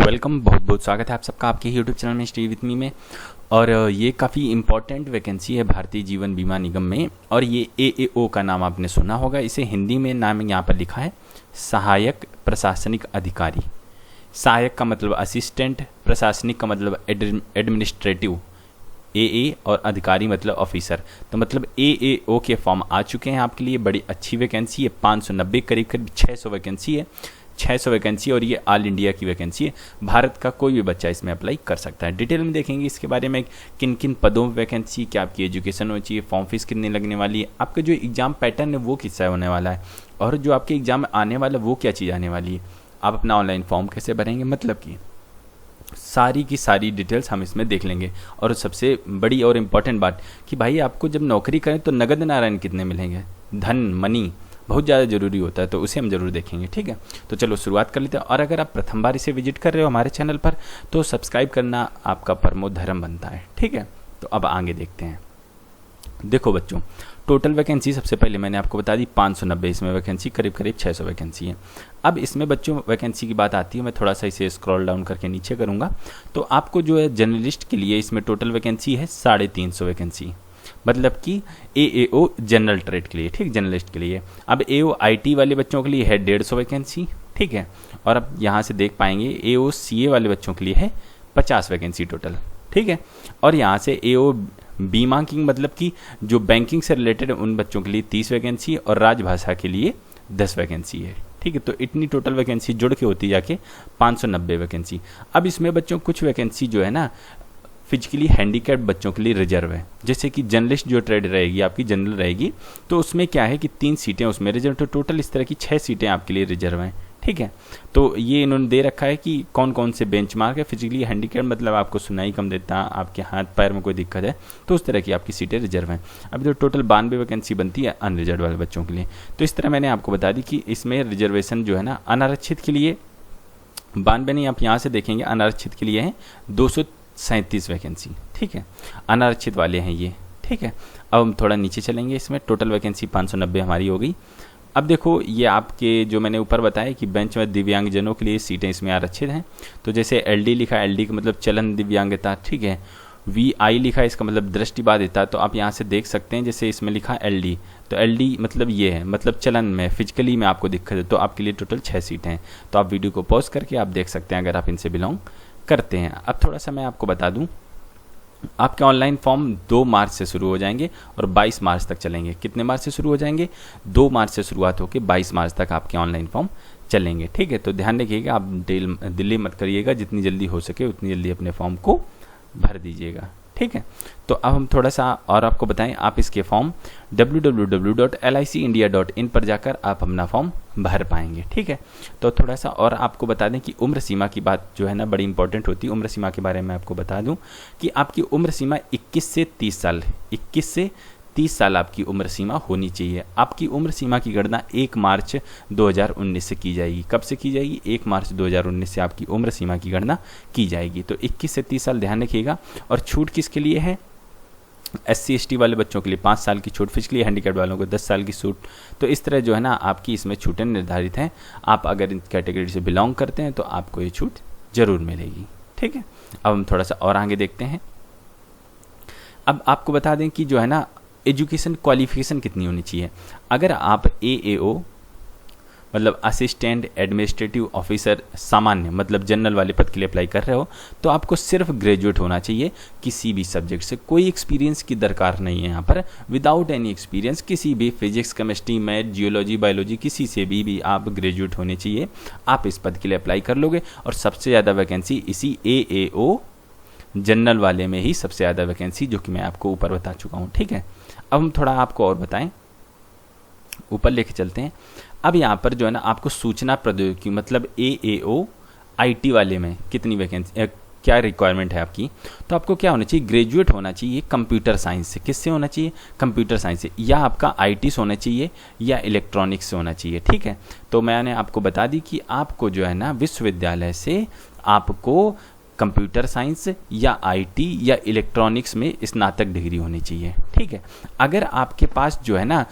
Welcome, बहुत बहुत स्वागत है आप सबका आपके यूट्यूब चैनल में स्टे विथ मी में। और ये काफ़ी इम्पॉर्टेंट वैकेंसी है भारतीय जीवन बीमा निगम में। और ये AAO का नाम आपने सुना होगा। इसे हिंदी में नाम यहाँ पर लिखा है सहायक प्रशासनिक अधिकारी। सहायक का मतलब असिस्टेंट, प्रशासनिक का मतलब एडमिनिस्ट्रेटिव, AA और अधिकारी मतलब ऑफिसर। तो मतलब AAO के फॉर्म आ चुके हैं आपके लिए। बड़ी अच्छी वैकेंसी है, 590 करीब 600 वैकेंसी है, 600 वैकेंसी। और ये ऑल इंडिया की वैकेंसी है। भारत का कोई भी बच्चा इसमें अप्लाई कर सकता है। डिटेल में देखेंगे इसके बारे में, किन किन पदों में वैकेंसी, क्या आपकी एजुकेशन होनी चाहिए, फॉर्म फीस कितनी लगने वाली है, आपका जो एग्जाम पैटर्न है वो किससा होने वाला है, और जो आपके एग्जाम में आने वाला वो क्या चीज़ आने वाली है, आप अपना ऑनलाइन फॉर्म कैसे भरेंगे, मतलब कि सारी की सारी डिटेल्स हम इसमें देख लेंगे। और सबसे बड़ी और इम्पॉर्टेंट बात कि भाई आपको जब नौकरी करें तो नगद नारायण कितने मिलेंगे, धन मनी बहुत ज़्यादा ज़रूरी होता है, तो उसे हम ज़रूर देखेंगे। ठीक है, तो चलो शुरुआत कर लेते हैं। और अगर आप प्रथम बार इसे विजिट कर रहे हो हमारे चैनल पर, तो सब्सक्राइब करना आपका परमो धर्म बनता है। ठीक है, तो अब आगे देखते हैं। देखो बच्चों, टोटल वैकेंसी सबसे पहले मैंने आपको बता दी 590। इसमें वैकेंसी करीब 600 वैकेंसी है। अब इसमें बच्चों वैकेंसी की बात आती है, मैं थोड़ा सा इसे स्क्रॉल डाउन करके नीचे करूँगा तो आपको जो है जर्नलिस्ट के लिए इसमें टोटल वैकेंसी है 350 वैकेंसी, मतलब कि AAO जनरल ट्रेड के लिए, ठीक, जर्नलिस्ट के लिए। अब AO IT वाले बच्चों के लिए है 150 वैकेंसी, ठीक है। और अब यहाँ से देख पाएंगे AO CA वाले बच्चों के लिए है 50 वैकेंसी टोटल, ठीक है। और यहाँ से AO बीमा की मतलब कि जो बैंकिंग से रिलेटेड है उन बच्चों के लिए 30 वैकेंसी और राजभाषा के लिए 10 वैकेंसी है, ठीक है। तो इतनी टोटल वैकेंसी जुड़ के होती जाके 590 वैकेंसी। अब इसमें बच्चों कुछ वैकेंसी जो है ना फिजिकली हैंडीकैप्ड बच्चों के लिए रिजर्व है। जैसे कि जर्नलिस्ट जो ट्रेड रहेगी आपकी जनरल रहेगी, तो उसमें क्या है कि 3 सीटें उसमें रिजर्व, तो टोटल इस तरह की 6 सीटें आपके लिए रिजर्व हैं, ठीक है। तो ये इन्होंने दे रखा है कि कौन कौन से बेंचमार्क है। फिजिकली हैंडीकैप्ड मतलब आपको सुनाई कम देता, आपके हाथ पैर में कोई दिक्कत है, तो उस तरह की आपकी सीटें रिजर्व हैं। अभी तो टोटल 92 वैकेंसी बनती है अनरिजर्व वाले बच्चों के लिए। तो इस तरह मैंने आपको बता दी कि इसमें रिजर्वेशन जो है ना अनारक्षित के लिए 92 नहीं, आप यहाँ से देखेंगे अनारक्षित के लिए है 237 वैकेंसी, ठीक है। अनारक्षित वाले हैं ये, ठीक है। अब हम थोड़ा नीचे चलेंगे, इसमें टोटल वैकेंसी 590 हमारी हो गई। अब देखो ये आपके जो मैंने ऊपर बताया कि बेंच में दिव्यांगजनों के लिए सीटें इसमें आरक्षित हैं। तो जैसे LD लिखा है, LD का मतलब चलन दिव्यांगता, ठीक है। VI लिखा है, इसका मतलब दृष्टिबाधिता। तो आप यहाँ से देख सकते हैं, जैसे इसमें लिखा LD, तो LD मतलब ये है, मतलब चलन में फिजिकली में आपको दिक्कत है, तो आपके लिए टोटल 6 सीटें हैं। तो आप वीडियो को पॉज करके आप देख सकते हैं अगर आप इनसे बिलोंग करते हैं। अब थोड़ा सा मैं आपको बता दूं, आपके ऑनलाइन फॉर्म 2 मार्च से शुरू हो जाएंगे और 22 मार्च तक चलेंगे। कितने मार्च से शुरू हो जाएंगे? 2 मार्च से शुरुआत होकर 22 मार्च तक आपके ऑनलाइन फॉर्म चलेंगे, ठीक है। तो ध्यान रखिएगा, आप दिल्ली मत करिएगा, जितनी जल्दी हो सके उतनी जल्दी अपने फॉर्म को भर दीजिएगा, ठीक है। तो अब हम थोड़ा सा और आपको बताएं, आप इसके फॉर्म www.licindia.in पर जाकर आप अपना फॉर्म भर पाएंगे, ठीक है। तो थोड़ा सा और आपको बता दें कि उम्र सीमा की बात जो है ना बड़ी इंपॉर्टेंट होती है। उम्र सीमा के बारे में आपको बता दूं कि आपकी उम्र सीमा 21 से 30 साल, 21 से 30 साल आपकी उम्र सीमा होनी चाहिए। आपकी उम्र सीमा की गणना 1 मार्च 2019 से की जाएगी। कब से की जाएगी? 1 मार्च 2019 से आपकी उम्र सीमा की गणना की जाएगी। तो 21 से 30 साल ध्यान रखिएगा। और छूट किसके लिए है? SC ST वाले बच्चों के लिए 5 साल की छूट, फिजिकली हैंडीकैप्ड वालों को 10 साल की छूट। तो इस तरह जो है ना आपकी इसमें छूटें निर्धारित हैं। आप अगर इन कैटेगरी से बिलोंग करते हैं तो आपको ये छूट जरूर मिलेगी, ठीक है। अब हम थोड़ा सा और आगे देखते हैं। अब आपको बता दें कि जो है ना एजुकेशन क्वालिफिकेशन कितनी होनी चाहिए। अगर आप AAO मतलब असिस्टेंट एडमिनिस्ट्रेटिव ऑफिसर सामान्य मतलब जनरल वाले पद के लिए अप्लाई कर रहे हो, तो आपको सिर्फ ग्रेजुएट होना चाहिए किसी भी सब्जेक्ट से। कोई एक्सपीरियंस की दरकार नहीं है यहाँ पर। विदाउट एनी एक्सपीरियंस किसी भी physics, chemistry, math, geology, biology किसी से भी आप ग्रेजुएट होने चाहिए। आप इस पद के लिए अप्लाई कर लोगे। और सबसे ज़्यादा वैकेंसी इसी AAO जनरल वाले में ही सबसे ज़्यादा वैकेंसी, जो कि मैं आपको ऊपर बता चुका हूँ, ठीक है। अब हम थोड़ा आपको और बताएं, ऊपर लेके चलते हैं। अब यहाँ पर जो है ना आपको सूचना प्रौद्योगिकी मतलब AAO IT वाले में कितनी वैकेंसी, क्या रिक्वायरमेंट है आपकी। तो आपको क्या होना चाहिए? ग्रेजुएट होना चाहिए कंप्यूटर साइंस से। किससे होना चाहिए? कंप्यूटर साइंस से। या आपका IT से होना चाहिए या इलेक्ट्रॉनिक्स से होना चाहिए, ठीक है। तो मैंने आपको बता दी कि आपको जो है ना विश्वविद्यालय से आपको कंप्यूटर साइंस या IT या इलेक्ट्रॉनिक्स में स्नातक डिग्री होनी चाहिए, ठीक है। अगर आपके पास जो है ना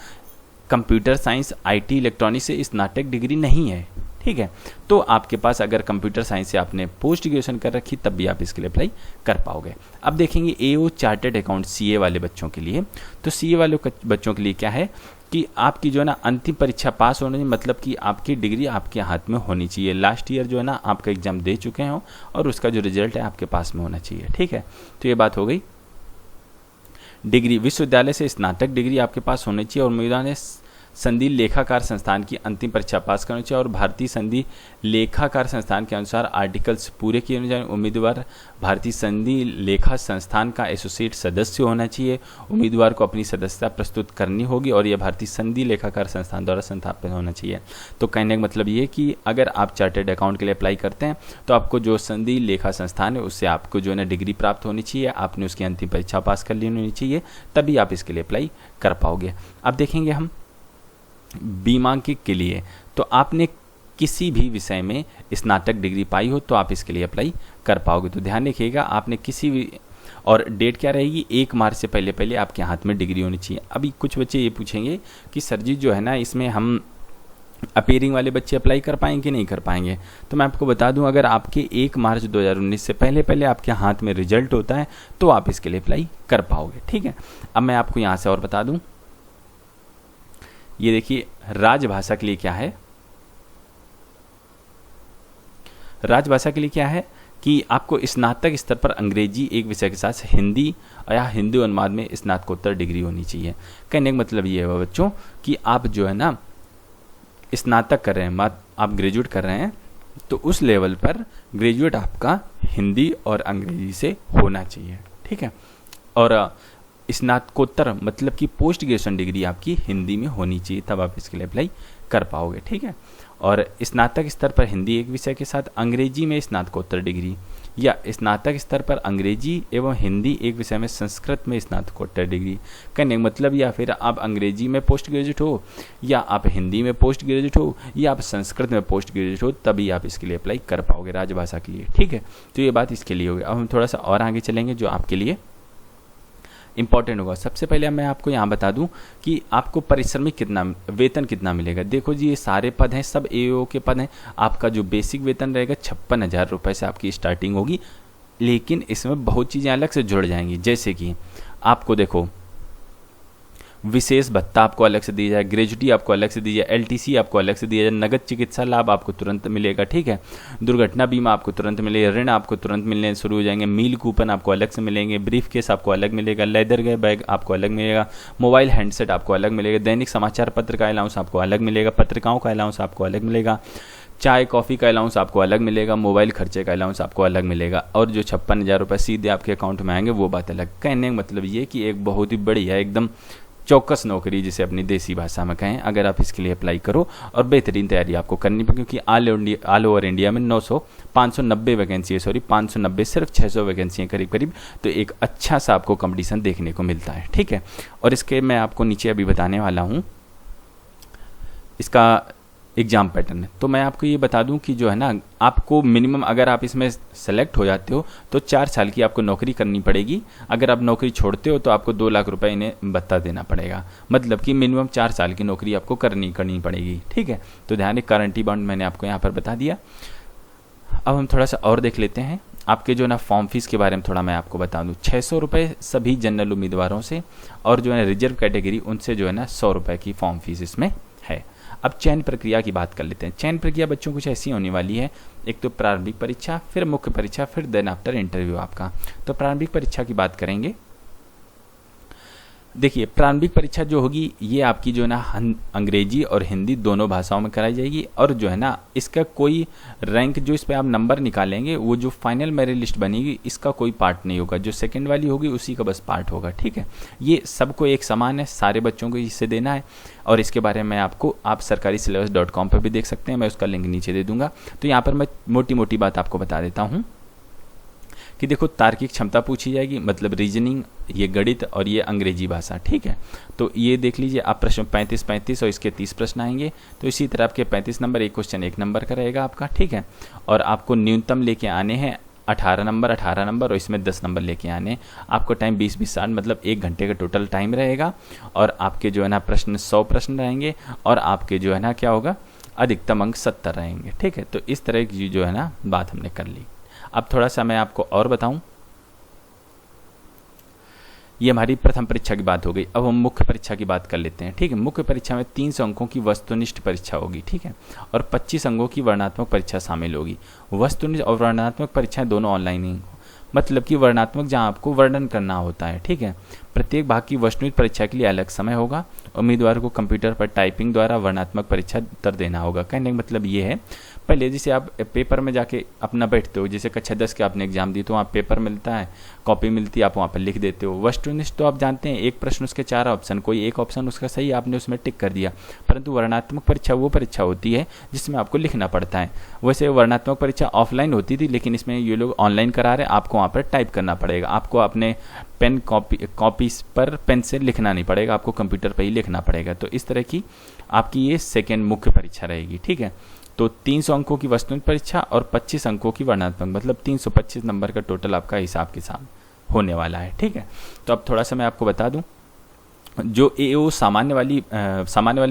कंप्यूटर साइंस IT इलेक्ट्रॉनिक्स से स्नातक डिग्री नहीं है, ठीक है। तो आपके पास अगर कंप्यूटर साइंस से आपने पोस्ट ग्रेजुएशन कर रखी तब भी आप इसके लिए अप्लाई कर पाओगे। अब देखेंगे एओ चार्टर्ड अकाउंट सीए वाले बच्चों के लिए। तो सीए वाले बच्चों के लिए क्या है कि आपकी जो है ना अंतिम परीक्षा पास होने, मतलब कि आपकी डिग्री आपके हाथ में होनी चाहिए। लास्ट ईयर जो है ना आपका एग्जाम दे चुके हो और उसका जो रिजल्ट है आपके पास में होना चाहिए, ठीक है। तो ये बात हो गई। डिग्री विश्वविद्यालय से स्नातक डिग्री आपके पास होनी चाहिए और उम्मीदवार ने संधि लेखाकार संस्थान की अंतिम परीक्षा पास करनी चाहिए और भारतीय संधि लेखाकार संस्थान के अनुसार आर्टिकल्स पूरे किए जाए। उम्मीदवार भारतीय संधि लेखा संस्थान का एसोसिएट सदस्य होना चाहिए। उम्मीदवार को अपनी सदस्यता प्रस्तुत करनी होगी और यह भारतीय संधि लेखाकार संस्थान द्वारा संस्थापित होना चाहिए। तो कहने का मतलब ये कि अगर आप चार्टर्ड अकाउंट के लिए अप्लाई करते हैं तो आपको जो संधि लेखा संस्थान है उससे आपको जो है ना डिग्री प्राप्त होनी चाहिए, आपने उसकी अंतिम परीक्षा पास कर लेनी होनी चाहिए, तभी आप इसके लिए अप्लाई कर पाओगे। अब देखेंगे हम बीमांकित के लिए। तो आपने किसी भी विषय में स्नातक डिग्री पाई हो तो आप इसके लिए अप्लाई कर पाओगे। तो ध्यान रखिएगा, आपने किसी भी, और डेट क्या रहेगी, 1 मार्च से पहले पहले आपके हाथ में डिग्री होनी चाहिए। अभी कुछ बच्चे ये पूछेंगे कि सर जी जो है ना इसमें हम अपीयरिंग वाले बच्चे अप्लाई कर पाएंगे कि नहीं कर पाएंगे। तो मैं आपको बता दूं, अगर आपके 1 मार्च 2019 से पहले पहले आपके हाथ में रिजल्ट होता है तो आप इसके लिए अप्लाई कर पाओगे, ठीक है। अब मैं आपको यहाँ से और बता दूं, ये देखिए राजभाषा के लिए क्या है। राजभाषा के लिए क्या है कि आपको स्नातक स्तर पर अंग्रेजी एक विषय के साथ हिंदी या हिंदी अनुवाद में स्नातकोत्तर डिग्री होनी चाहिए। कहने का मतलब ये है बच्चों कि आप जो है ना स्नातक कर रहे हैं, आप ग्रेजुएट कर रहे हैं, तो उस लेवल पर ग्रेजुएट आपका हिंदी और अंग्रेजी से होना चाहिए, ठीक है। और स्नातकोत्तर मतलब कि पोस्ट ग्रेजुएशन डिग्री आपकी हिंदी में होनी चाहिए, तब आप इसके लिए अप्लाई कर पाओगे, ठीक है। और स्नातक स्तर पर हिंदी एक विषय के साथ अंग्रेजी में स्नातकोत्तर डिग्री, या स्नातक स्तर पर अंग्रेजी एवं हिंदी एक विषय में संस्कृत में स्नातकोत्तर डिग्री। कहने का मतलब, या फिर आप अंग्रेजी में पोस्ट ग्रेजुएट हो, या आप हिंदी में पोस्ट ग्रेजुएट हो, या आप संस्कृत में पोस्ट ग्रेजुएट हो, तभी आप इसके लिए अप्लाई कर पाओगे राजभाषा के लिए, ठीक है। तो ये बात इसके लिए होगी। अब हम थोड़ा सा और आगे चलेंगे जो आपके लिए इंपॉर्टेंट होगा। सबसे पहले मैं आपको यहाँ बता दूं कि आपको परिश्रमिक कितना वेतन कितना मिलेगा। देखो जी, ये सारे पद हैं, सब एओ के पद हैं। आपका जो बेसिक वेतन रहेगा 56,000 रुपये से आपकी स्टार्टिंग होगी, लेकिन इसमें बहुत चीज़ें अलग से जुड़ जाएंगी। जैसे कि आपको देखो विशेष भत्ता आपको अलग से दी जाए, ग्रेजुटी आपको अलग से दी जाए, एलटीसी आपको अलग से दिया जाए, नगद चिकित्सा लाभ आपको तुरंत मिलेगा, ठीक है। दुर्घटना बीमा आपको तुरंत मिलेगा, ऋण आपको तुरंत मिलने शुरू हो जाएंगे, मील कूपन आपको अलग से मिलेंगे, ब्रीफ केस आपको अलग मिलेगा, लेदर बैग आपको अलग मिलेगा, मोबाइल हैंडसेट आपको अलग मिलेगा, दैनिक समाचार पत्र का अलाउंस आपको अलग मिलेगा, पत्रिकाओं का अलाउंस आपको अलग मिलेगा, चाय कॉफ़ी का अलाउंस आपको अलग मिलेगा, मोबाइल खर्चे का अलाउंस आपको अलग मिलेगा, और जो 56,000 रुपये सीधे आपके अकाउंट में आएंगे वो बात अलग। कहने का मतलब ये कि एक बहुत ही बढ़िया एकदम चौकस नौकरी, जिसे अपनी देसी भाषा में कहें, अगर आप इसके लिए अप्लाई करो और बेहतरीन तैयारी आपको करनी पड़ेगी, क्योंकि ऑल ओवर इंडिया में 590 वैकेंसी है, 590 सिर्फ 600 वैकेंसी है करीब करीब। तो एक अच्छा सा आपको कंपटीशन देखने को मिलता है, ठीक है। और इसके मैं आपको नीचे अभी बताने वाला हूँ इसका एग्ज़ाम पैटर्न है। तो मैं आपको ये बता दूं कि जो है ना आपको मिनिमम, अगर आप इसमें सेलेक्ट हो जाते हो तो 4 साल की आपको नौकरी करनी पड़ेगी। अगर आप नौकरी छोड़ते हो तो आपको 2 लाख रुपए इन्हें भत्ता देना पड़ेगा, मतलब कि मिनिमम 4 साल की नौकरी आपको करनी पड़ेगी, ठीक है। तो ध्यान रखिए, गारंटी बॉन्ड मैंने आपको यहाँ पर बता दिया। अब हम थोड़ा सा और देख लेते हैं आपके जो है ना फॉर्म फीस के बारे में थोड़ा मैं आपको बता दूं। 600 रुपये सभी जनरल उम्मीदवारों से, और जो है रिजर्व कैटेगरी उनसे जो है ना 100 रुपये की फॉर्म फीस इसमें है। अब चयन प्रक्रिया की बात कर लेते हैं। चयन प्रक्रिया बच्चों कुछ ऐसी होने वाली है, एक तो प्रारंभिक परीक्षा, फिर मुख्य परीक्षा, फिर देन आफ्टर इंटरव्यू आपका। तो प्रारंभिक परीक्षा की बात करेंगे। देखिए, प्रारंभिक परीक्षा जो होगी ये आपकी जो है ना अंग्रेजी और हिंदी दोनों भाषाओं में कराई जाएगी, और जो है ना इसका कोई रैंक, जो इस पर आप नंबर निकालेंगे, वो जो फाइनल मेरिट लिस्ट बनेगी इसका कोई पार्ट नहीं होगा, जो सेकंड वाली होगी उसी का बस पार्ट होगा, ठीक है। ये सबको एक समान है, सारे बच्चों को इससे देना है, और इसके बारे में आपको आप sarkarisyllabus.com पर भी देख सकते हैं, मैं उसका लिंक नीचे दे दूंगा। तो यहाँ पर मैं मोटी मोटी बात आपको बता देता हूँ कि देखो, तार्किक क्षमता पूछी जाएगी, मतलब रीजनिंग, ये गणित और ये अंग्रेजी भाषा, ठीक है। तो ये देख लीजिए आप, प्रश्न 35 और इसके 30 प्रश्न आएंगे। तो इसी तरह आपके 35 नंबर, एक क्वेश्चन 1 नंबर का रहेगा आपका, ठीक है। और आपको न्यूनतम लेके आने हैं 18 नंबर, और इसमें 10 नंबर लेके आने। आपको टाइम 20-20 60, मतलब 1 घंटे का टोटल टाइम रहेगा। और आपके जो है ना प्रश्न 100 प्रश्न रहेंगे, और आपके जो है ना क्या होगा, अधिकतम अंक 70 रहेंगे। ठीक है, तो इस तरह की जो है ना बात हमने कर ली। अब थोड़ा सा मैं आपको और बताऊं, ये हमारी प्रथम परीक्षा की बात हो गई। अब हम मुख्य परीक्षा की बात कर लेते हैं। ठीक है, मुख्य परीक्षा में 300 अंकों की वस्तुनिष्ठ परीक्षा होगी। ठीक है, और 25 अंकों की वर्णनात्मक परीक्षा शामिल होगी। वस्तुनिष्ठ और वर्णनात्मक परीक्षाएं दोनों ऑनलाइन ही, मतलब कि वर्णनात्मक जहां आपको वर्णन करना होता है। ठीक है, प्रत्येक भाग की वस्तुनिष्ठ परीक्षा के लिए अलग समय होगा। उम्मीदवार को कंप्यूटर पर टाइपिंग द्वारा वर्णनात्मक परीक्षा उत्तर देना होगा। कहने का मतलब ये है, पहले जैसे आप पेपर में जाके अपना बैठते हो, जैसे कक्षा 10 के आपने एग्जाम दी तो वहाँ पेपर मिलता है, कॉपी मिलती है, आप वहाँ पर लिख देते हो। वस्तुनिष्ठ तो आप जानते हैं, एक प्रश्न उसके 4 ऑप्शन, कोई एक ऑप्शन उसका सही, आपने उसमें टिक कर दिया। परंतु वर्णनात्मक परीक्षा वो परीक्षा होती है जिसमें आपको लिखना पड़ता है। वैसे वर्णनात्मक परीक्षा ऑफलाइन होती थी, लेकिन इसमें ये लोग ऑनलाइन करा रहे हैं, आपको वहाँ पर टाइप करना पड़ेगा। आपको अपने पेन कॉपी पर पेन से लिखना नहीं पड़ेगा, आपको कंप्यूटर पर ही लिखना पड़ेगा। तो इस तरह की आपकी ये सेकेंड मुख्य परीक्षा रहेगी। ठीक है, तो 300 अंकों की वस्तुनिष्ठ परीक्षा और 25 अंकों की वर्णनात्मक, मतलब 325 नंबर का टोटल आपका हिसाब किताब होने वाला है। ठीक है, तो अब थोड़ा सा मैं आपको बता दूं, जो एओ सामान्य वाले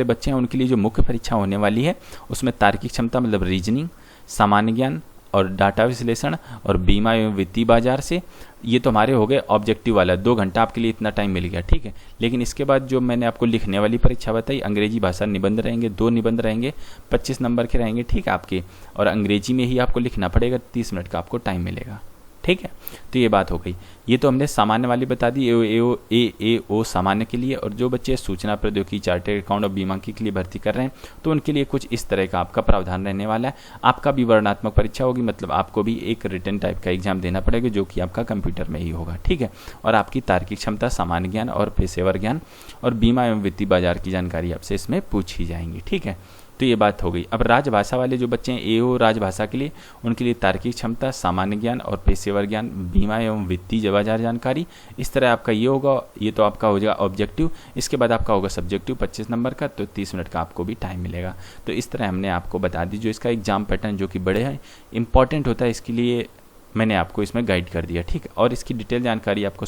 बच्चे हैं उनके लिए जो मुख्य परीक्षा होने वाली है उसमें तार्किक क्षमता मतलब रीजनिंग, सामान्य ज्ञान और डाटा विश्लेषण और बीमा एवं वित्तीय बाजार से, ये तो हमारे हो गए ऑब्जेक्टिव वाला, 2 घंटा आपके लिए इतना टाइम मिल गया। ठीक है, लेकिन इसके बाद जो मैंने आपको लिखने वाली परीक्षा बताई, अंग्रेजी भाषा निबंध रहेंगे, 2 निबंध रहेंगे, 25 नंबर के रहेंगे। ठीक है आपके, और अंग्रेजी में ही आपको लिखना पड़ेगा, 30 मिनट का आपको टाइम मिलेगा। ठीक है, तो ये बात हो गई। ये तो हमने सामान्य वाली बता दी, एओ सामान्य के लिए। और जो बच्चे सूचना प्रौद्योगिकी, चार्टर्ड अकाउंट और बीमा के लिए भर्ती कर रहे हैं तो उनके लिए कुछ इस तरह का आपका प्रावधान रहने वाला है। आपका भी वर्णनात्मक परीक्षा होगी, मतलब आपको भी एक रिटन टाइप का एग्जाम देना पड़ेगा जो कि आपका कंप्यूटर में ही होगा। ठीक है, और आपकी तार्किक क्षमता, सामान्य ज्ञान और पेशेवर ज्ञान और बीमा एवं वित्तीय बाजार की जानकारी आपसे इसमें पूछी जाएंगी। ठीक है, तो ये बात हो गई। अब राजभाषा वाले जो बच्चे हैं एओ राजभाषा के लिए, उनके लिए तार्किक क्षमता, सामान्य ज्ञान और पेशेवर ज्ञान, बीमा एवं वित्तीय बाजार जानकारी, इस तरह आपका ये होगा। ये तो आपका हो जाएगा ऑब्जेक्टिव। इसके बाद आपका होगा सब्जेक्टिव 25 नंबर का, तो 30 मिनट का आपको भी टाइम मिलेगा। तो इस तरह हमने आपको बता दी, जो इसका एग्जाम पैटर्न जो कि बड़े हैं इंपॉर्टेंट होता है, इसके लिए मैंने आपको इसमें गाइड कर दिया। ठीक है, और इसकी डिटेल जानकारी आपको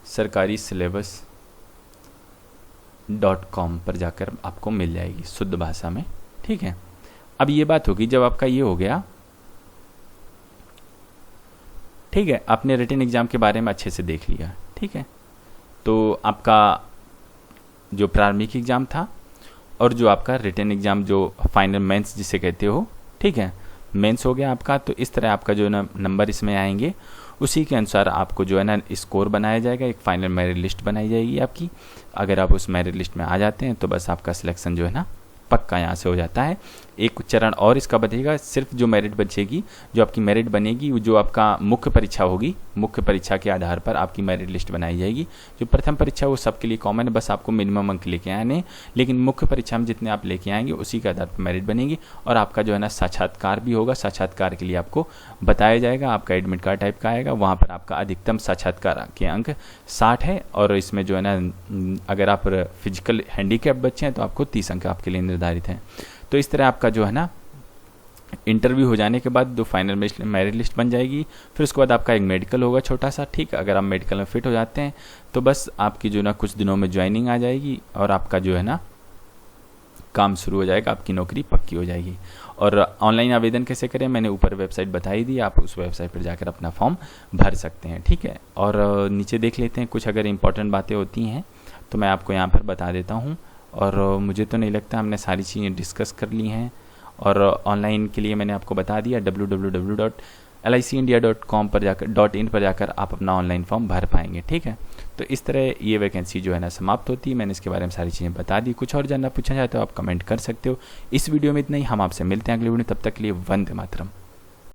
सरकारी सिलेबस .com पर जाकर आपको मिल जाएगी शुद्ध भाषा में। ठीक है, अब ये बात होगी, जब आपका ये हो गया, ठीक है, आपने रिटन एग्जाम के बारे में अच्छे से देख लिया। ठीक है, तो आपका जो प्रारंभिक एग्जाम था और जो आपका रिटन एग्जाम जो फाइनल मेंस जिसे कहते हो, ठीक है, मेंस हो गया आपका। तो इस तरह आपका जो ना नंबर इसमें आएंगे, उसी के अनुसार आपको जो है ना स्कोर बनाया जाएगा, एक फाइनल मेरिट लिस्ट बनाई जाएगी आपकी। अगर आप उस मेरिट लिस्ट में आ जाते हैं तो बस आपका सिलेक्शन जो है ना पक्का यहाँ से हो जाता है। एक चरण और इसका बचेगा, सिर्फ जो मेरिट बचेगी, जो आपकी मेरिट बनेगी, जो आपका मुख्य परीक्षा होगी, मुख्य परीक्षा के आधार पर आपकी मेरिट लिस्ट बनाई जाएगी। जो प्रथम परीक्षा वो सबके लिए कॉमन है, बस आपको मिनिमम अंक लेके आने, लेकिन मुख्य परीक्षा में जितने आप लेके आएंगे उसी के आधार पर मेरिट बनेगी। और आपका जो है ना साक्षात्कार भी होगा, साक्षात्कार के लिए आपको बताया जाएगा, आपका एडमिट कार्ड टाइप का आएगा, वहाँ पर आपका अधिकतम साक्षात्कार के अंक 60 है। और इसमें जो है ना अगर आप फिजिकल हैंडीकैप बच्चे हैं तो आपको 30 अंक आपके लिए निर्धारित हैं। तो इस तरह आपका जो है ना इंटरव्यू हो जाने के बाद जो फाइनल मेरिट लिस्ट बन जाएगी, फिर उसके बाद आपका एक मेडिकल होगा छोटा सा। ठीक, अगर आप मेडिकल में फिट हो जाते हैं तो बस आपकी जो ना कुछ दिनों में ज्वाइनिंग आ जाएगी और आपका जो है ना काम शुरू हो जाएगा, आपकी नौकरी पक्की हो जाएगी। और ऑनलाइन आवेदन कैसे करें मैंने ऊपर वेबसाइट बताई दी, आप उस वेबसाइट पर जाकर अपना फॉर्म भर सकते हैं। ठीक है, और नीचे देख लेते हैं कुछ अगर इंपॉर्टेंट बातें होती हैं तो मैं आपको यहाँ पर बता देता हूँ। और मुझे तो नहीं लगता हमने सारी चीज़ें डिस्कस कर ली हैं। और ऑनलाइन के लिए मैंने आपको बता दिया www.licindia.com पर जाकर .in पर जाकर आप अपना ऑनलाइन फॉर्म भर पाएंगे। ठीक है, तो इस तरह ये वैकेंसी जो है ना समाप्त होती है। मैंने इसके बारे में सारी चीज़ें बता दी। कुछ और जानना पूछना चाहते हो आप कमेंट कर सकते हो। इस वीडियो में इतना ही, हम आपसे मिलते हैं अगले वीडियो, तब तक के लिए वंदे मातरम।